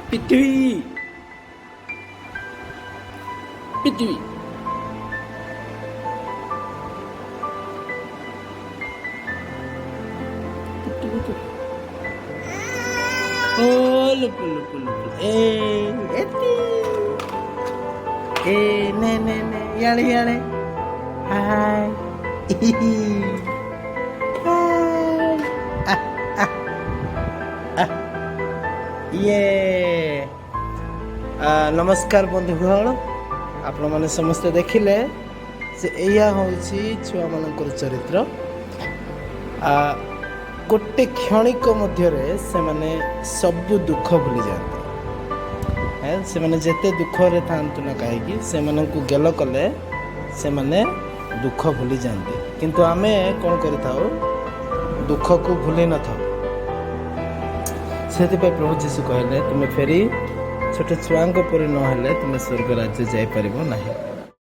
পৃথিবী পৃথিবী লুপু লুপু লুপু এতি নে নে নে ইয়ালে ইয়ালে হাই ଇଏ ନମସ୍କାର ବନ୍ଧୁଗଣ, ଆପଣମାନେ ସମସ୍ତେ ଦେଖିଲେ ଯେ ଏଇଆ ହେଉଛି ଛୁଆମାନଙ୍କର ଚରିତ୍ର। ଗୋଟେ କ୍ଷଣିକ ମଧ୍ୟରେ ସେମାନେ ସବୁ ଦୁଃଖ ଭୁଲିଯାଆନ୍ତି। ସେମାନେ ଯେତେ ଦୁଃଖରେ ଥାଆନ୍ତୁ ନା କାହିଁକି, ସେମାନଙ୍କୁ ଗେଲ କଲେ ସେମାନେ ଦୁଃଖ ଭୁଲିଯାଆନ୍ତି। କିନ୍ତୁ ଆମେ କ'ଣ କରିଥାଉ, ଦୁଃଖକୁ ଭୁଲି ନଥାଉ। ସେଥିପାଇଁ ପ୍ରଭୁ ଯୀଶୁ କହିଲେ, ତୁମେ ଫେରି ଛୋଟ ଛୁଆଙ୍କ ପରି ନହେଲେ ତୁମେ ସ୍ୱର୍ଗ ରାଜ୍ୟ ଯାଇପାରିବ ନାହିଁ।